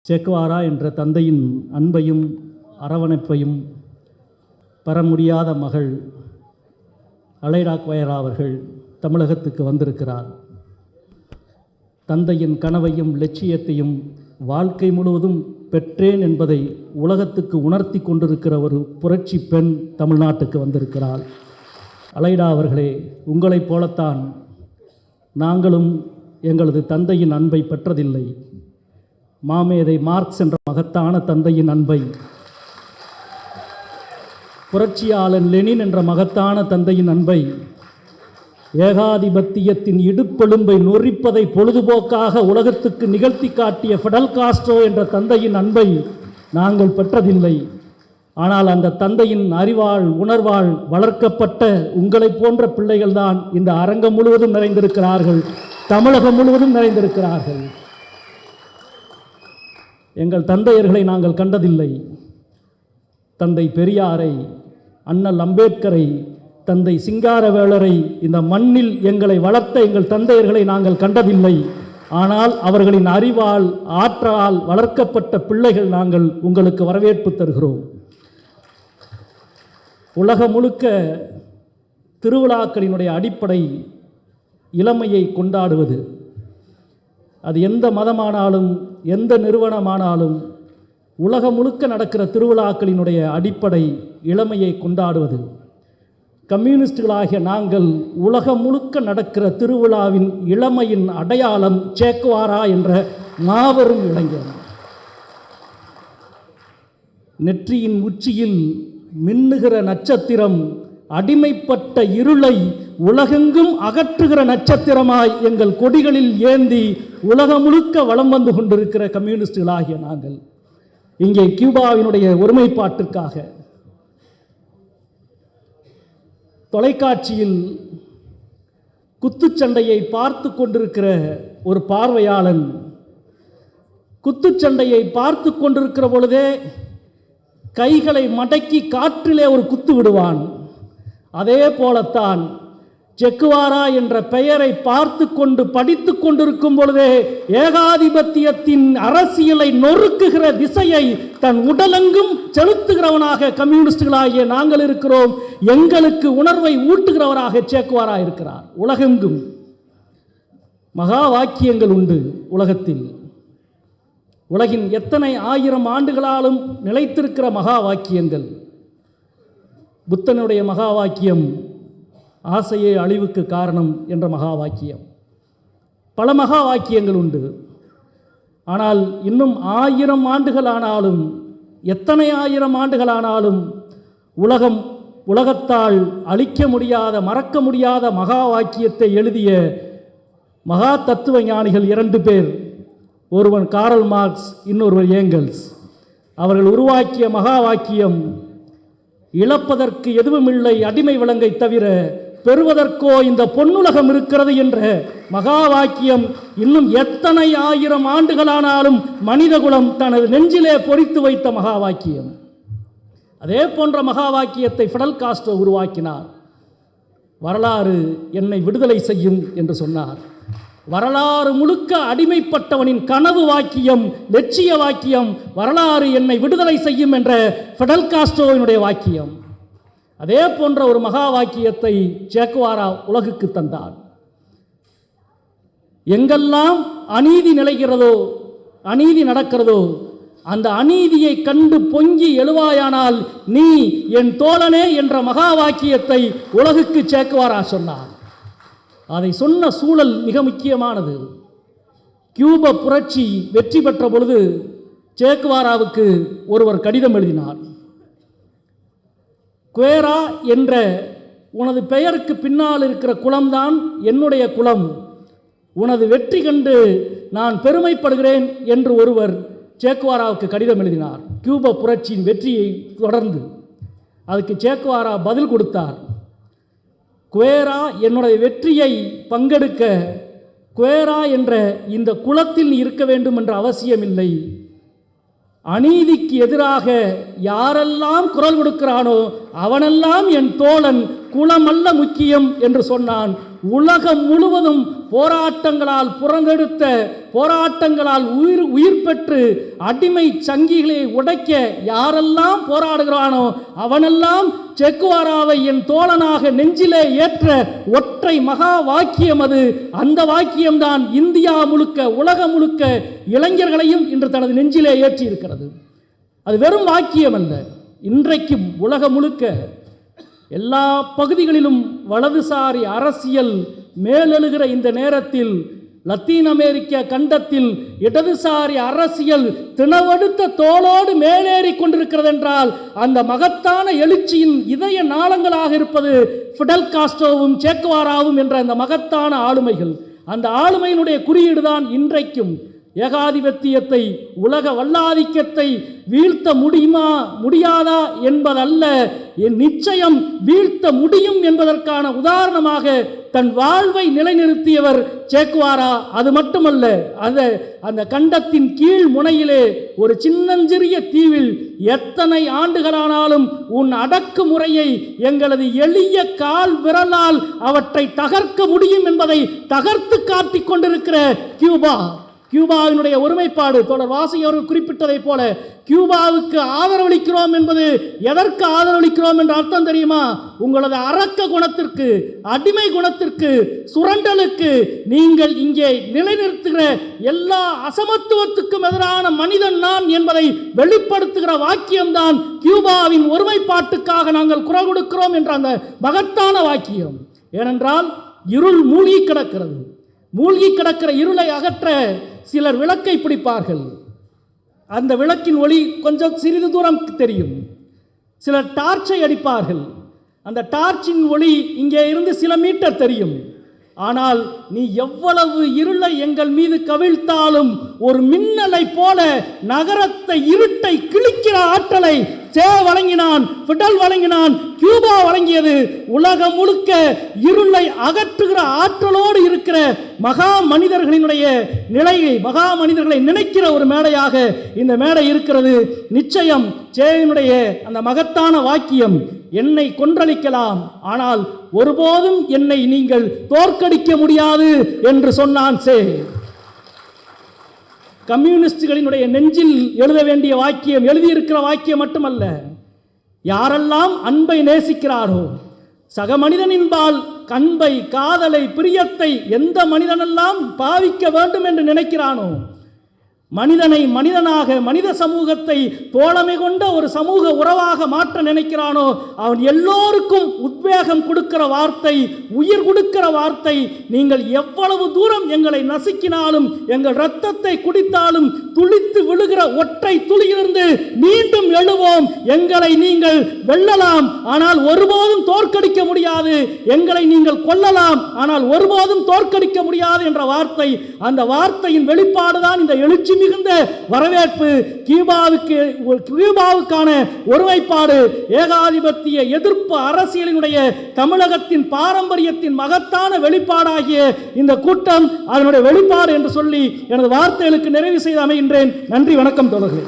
சேக்குவாரா என்ற தந்தையின் அன்பையும் அரவணைப்பையும் பெற முடியாத மகள் அலைடா குவேரா அவர்கள் தமிழகத்துக்கு வந்திருக்கிறார். தந்தையின் கனவையும் லட்சியத்தையும் வாழ்க்கை முழுவதும் பெற்றேன் என்பதை உலகத்துக்கு உணர்த்தி கொண்டிருக்கிற ஒரு புரட்சி பெண் தமிழ்நாட்டுக்கு வந்திருக்கிறாள். அலைடா அவர்களே, உங்களைப் போலத்தான் நாங்களும் எங்களது தந்தையின் அன்பை பெற்றதில்லை. மாமேதை மார்க்ஸ் என்ற மகத்தான தந்தையின் அன்பை, புரட்சியாளன் லெனின் என்ற மகத்தான தந்தையின் அன்பை, ஏகாதிபத்தியத்தின் இடுப்பெலும்பை நொறிப்பதை பொழுதுபோக்காக உலகத்துக்கு நிகழ்த்தி காட்டிய ஃபிடல் காஸ்ட்ரோ என்ற தந்தையின் அன்பை நாங்கள் பெற்றதில்லை. ஆனால் அந்த தந்தையின் அறிவால் உணர்வால் வளர்க்கப்பட்ட உங்களைப் போன்ற பிள்ளைகள்தான் இந்த அரங்கம் முழுவதும் நிறைந்திருக்கிறார்கள், தமிழகம் முழுவதும் நிறைந்திருக்கிறார்கள். எங்கள் தந்தையர்களை நாங்கள் கண்டதில்லை. தந்தை பெரியாரை, அண்ணல் அம்பேத்கரை, தந்தை சிங்காரவேலரை, இந்த மண்ணில் எங்களை வளர்த்த எங்கள் தந்தையர்களை நாங்கள் கண்டதில்லை. ஆனால் அவர்களின் அறிவால் ஆற்றலால் வளர்க்கப்பட்ட பிள்ளைகள் நாங்கள் உங்களுக்கு வரவேற்பு தருகிறோம். உலகம் முழுக்க திருவிழாக்களினுடைய அடிப்படை இளமையை கொண்டாடுவது. அது எந்த மதமானாலும் எந்த நிறுவனமானாலும் உலகம் முழுக்க நடக்கிற திருவிழாக்களினுடைய அடிப்படை இளமையை கொண்டாடுவது. கம்யூனிஸ்டுகளாகிய நாங்கள் உலகம் முழுக்க நடக்கிற திருவிழாவின் இளமையின் அடையாளம் சேக்குவாரா என்ற மாபெரும் இளைஞர். நெற்றியின் உச்சியில் மின்னுகிற நட்சத்திரம், அடிமைப்பட்ட இருளை உலகெங்கும் அகற்றுகிற நட்சத்திரமாய் எங்கள் கொடிகளில் ஏந்தி உலகம் முழுக்க வலம் வந்து கொண்டிருக்கிற கம்யூனிஸ்டுகளாகிய நாங்கள் இங்கே கியூபாவினுடைய ஒருமைப்பாட்டிற்காக தொலைக்காட்சியில் குத்துச்சண்டையை பார்த்து கொண்டிருக்கிற ஒரு பார்வையாளன் குத்துச்சண்டையை பார்த்து கொண்டிருக்கிற பொழுதே கைகளை மடக்கி காற்றிலே ஒரு குத்து விடுவான். அதே போலத்தான் சேக்குவாரா என்ற பெயரை பார்த்து கொண்டு படித்து கொண்டிருக்கும் பொழுதே ஏகாதிபத்தியத்தின் அரசியலை நொறுக்குகிற திசையை தன் உடலெங்கும் செலுத்துகிறவனாக கம்யூனிஸ்டுகளாகிய நாங்கள் இருக்கிறோம். எங்களுக்கு உணர்வை ஊட்டுகிறவராக சேக்குவாரா இருக்கிறார். உலகெங்கும் மகா வாக்கியங்கள் உண்டு. உலகத்தில் உலகின் எத்தனை ஆயிரம் ஆண்டுகளாலும் நிலைத்திருக்கிற மகா வாக்கியங்கள். புத்தனுடைய மகா வாக்கியம் ஆசையே அழிவுக்கு காரணம் என்ற மகா வாக்கியம். பல மகா வாக்கியங்கள் உண்டு. ஆனால் இன்னும் 1000 ஆண்டுகள் ஆனாலும், எத்தனை 1000 ஆண்டுகள் ஆனாலும் உலகத்தால் அழிக்க முடியாத, மறக்க முடியாத மகா வாக்கியத்தை எழுதிய மகா தத்துவ ஞானிகள் 2 பேர். ஒருவன் காரல் மார்க்ஸ், இன்னொருவர் ஏங்கல்ஸ். அவர்கள் உருவாக்கிய மகா வாக்கியம், இழப்பதற்கு எதுவுமில்லை அடிமை விலங்கை தவிர, பெறுவதற்கோ இந்த பொன்னுலகம் இருக்கிறது என்ற மகா வாக்கியம் இன்னும் எத்தனை 1000 ஆண்டுகளானாலும் மனிதகுலம் தனது நெஞ்சிலே பொறித்து வைத்த மகா வாக்கியம். அதே போன்ற மகா வாக்கியத்தை ஃபிடல் காஸ்ட்ரோ உருவாக்கினார். வரலாறு என்னை விடுதலை செய்யும் என்று சொன்னார். வரலாறு முழுக்க அடிமைப்பட்டவனின் கனவு வாக்கியம், லட்சிய வாக்கியம், வரலாறு என்னை விடுதலை செய்யும் என்ற ஃபிடல் காஸ்ட்ரோவினுடைய வாக்கியம். அதே போன்ற ஒரு மகா வாக்கியத்தை சேக்குவாரா உலகுக்கு தந்தார். எங்கெல்லாம் அநீதி நிலைகிறதோ, அநீதி நடக்கிறதோ, அந்த அநீதியை கண்டு பொங்கி எழுவாயானால் நீ என் தோழனே என்ற மகா வாக்கியத்தை உலகுக்கு சேக்குவாரா சொன்னார். அதை சொன்ன சூழல் மிக முக்கியமானது. கியூப புரட்சி வெற்றி பெற்ற பொழுது சேக்குவாராவுக்கு ஒருவர் கடிதம் எழுதினார். குவேரா என்ற உனது பெயருக்கு பின்னால் இருக்கிற குலம்தான் என்னுடைய குலம், உனது வெற்றி கண்டு நான் பெருமைப்படுகிறேன் என்று ஒருவர் சேக்குவாராவுக்கு கடிதம் எழுதினார். கியூப புரட்சியின் வெற்றியை தொடர்ந்து அதுக்கு சேக்குவாரா பதில் கொடுத்தார். குவேரா என்னுடைய வெற்றியை பங்கெடுக்க குவேரா என்ற இந்த குலத்தில் இருக்க வேண்டும் என்ற அவசியமில்லை. அநீதிக்கு எதிராக யாரெல்லாம் குரல் கொடுக்கிறானோ அவனெல்லாம் என் தோழன், குளமல்ல முக்கியம் என்று சொன்னான். உலகம் முழுவதும் போராட்டங்களால் புறங்கெடுத்த, போராட்டங்களால் உயிர் பெற்று அடிமை சங்கிகளை உடைக்க யாரெல்லாம் போராடுகிறானோ அவனெல்லாம் செக்குவாராவை என் தோழனாக நெஞ்சிலே ஏற்ற ஒற்றை மகா வாக்கியம் அது. அந்த வாக்கியம்தான் இந்தியா முழுக்க, உலகம் முழுக்க இளைஞர்களையும் இன்று தனது நெஞ்சிலே ஏற்றி இருக்கிறது. அது வெறும் வாக்கியம் அல்ல. இன்றைக்கும் உலகம் முழுக்க எல்லா பகுதிகளிலும் வலதுசாரி அரசியல் மேலெழுகிற இந்த நேரத்தில் லத்தீன் அமெரிக்க கண்டத்தில் இடதுசாரி அரசியல் திணவெடுத்த தோளோடு மேலேறி கொண்டிருக்கிறது என்றால் அந்த மகத்தான எழுச்சியின் இதய நாளங்களாக இருப்பது ஃபிடல் காஸ்ட்ரோவும் சேக்குவாராவும் என்ற அந்த மகத்தான ஆளுமைகள். அந்த ஆளுமையினுடைய குறியீடு தான் இன்றைக்கும் ஏகாதிபத்தியத்தை, உலக வல்லாதிக்கத்தை வீழ்த்த முடியுமா முடியாதா என்பதல்ல, நிச்சயம் வீழ்த்த முடியும் என்பதற்கான உதாரணமாக தன் வாழ்வை நிலைநிறுத்தியவர் சேக்குவாரா. அது மட்டுமல்ல, அந்த கண்டத்தின் கீழ் முனையிலே ஒரு சின்னஞ்சிறிய தீவில் எத்தனை ஆண்டுகளானாலும் உன் அடக்குமுறையை எங்களது எளிய கால் விரலால் அவற்றை தகர்க்க முடியும் என்பதை தகர்த்து காட்டிக் கொண்டிருக்கிற கியூபா, கியூபாவினுடைய ஒருமைப்பாடு தொடர் வாசி அவர்கள் குறிப்பிட்டதை போல கியூபாவுக்கு ஆதரவளிக்கிறோம் என்பது எதற்கு ஆதரவளிக்கிறோம் என்ற அர்த்தம் தெரியுமா? உங்களது அரக்க குணத்திற்கு, அடிமை குணத்திற்கு, சுரண்டலுக்கு, நீங்கள் இங்கே நிலைநிறுத்துகிற எல்லா அசமத்துவத்துக்கும் எதிரான மனிதன் நான் என்பதை வெளிப்படுத்துகிற வாக்கியம்தான் கியூபாவின் ஒருமைப்பாட்டுக்காக நாங்கள் குரல் கொடுக்கிறோம் என்ற அந்த மகத்தான வாக்கியம். ஏனென்றால் இருள் மூழ்கி கிடக்கிறது. மூழ்கி கிடக்கிற இருளை அகற்ற சிலர் விளக்கை பிடிப்பார்கள். அந்த விளக்கின் ஒளி கொஞ்சம் சிறிது தூரம் தெரியும். சிலர் டார்ச்சை அடிப்பார்கள். அந்த டார்ச்சின் ஒளி இங்கே இருந்து சில மீட்டர் தெரியும். ஆனால் நீ எவ்வளவு இருளை எங்கள் மீது கவிழ்த்தாலும் ஒரு மின்னலை போல நகரத்தை, இருட்டை கிழிக்கிற ஆற்றலை சே வழங்கினான், ஃபிடல் வழங்கினான், கியூபா வழங்கியது. உலகம் முழுக்க இருளை அகற்றுகிற ஆற்றலோடு இருக்கிற மகா மனிதர்களினுடைய நிலையை, மகா மனிதர்களை நினைக்கிற ஒரு மேடையாக இந்த மேடை இருக்கிறது. நிச்சயம் சேவினுடைய அந்த மகத்தான வாக்கியம், என்னை கொன்றளிக்கலாம் ஆனால் ஒருபோதும் என்னை நீங்கள் தோற்கடிக்க முடியாது என்று சொன்னான் சே. கம்யூனிஸ்டுகளினுடைய நெஞ்சில் எழுத வேண்டிய வாக்கியம், எழுதியிருக்கிற வாக்கியம் மட்டுமல்ல, யாரெல்லாம் அன்பை நேசிக்கிறாரோ, சக மனிதனின்பால் அன்பை, காதலை, பிரியத்தை எந்த மனிதனெல்லாம் பாவிக்க வேண்டும் என்று நினைக்கிறானோ, மனிதனை மனிதனாக, மனித சமூகத்தை தோழமை கொண்ட ஒரு சமூக உறவாக மாற்ற நினைக்கிறானோ அவன் எல்லோருக்கும் உத்வேகம் கொடுக்கிற வார்த்தை, உயிர் கொடுக்கிற வார்த்தை, நீங்கள் எவ்வளவு தூரம் எங்களை நசுக்கினாலும், எங்கள் இரத்தத்தை குடித்தாலும் துளித்து விழுகிற ஒற்றை துளியிலிருந்து மீண்டும் எழுவோம். எங்களை நீங்கள் வெல்லலாம் ஆனால் ஒருபோதும் தோற்கடிக்க முடியாது. எங்களை நீங்கள் கொல்லலாம் ஆனால் ஒருபோதும் தோற்கடிக்க முடியாது என்ற வார்த்தை, அந்த வார்த்தையின் வெளிப்பாடுதான் இந்த எழுச்சி மிகுந்த வரவேற்பு. கியூபாவுக்கான ஒருமைப்பாடு, ஏகாதிபத்திய எதிர்ப்பு அரசியலினுடைய தமிழகத்தின் பாரம்பரியத்தின் மகத்தான வெளிப்பாடாகிய இந்த கூட்டம் அதனுடைய வெளிப்பாடு என்று சொல்லி எனது வார்த்தைகளுக்கு நிறைவு செய்து அமைகின்றேன். நன்றி, வணக்கம் தோழர்களே.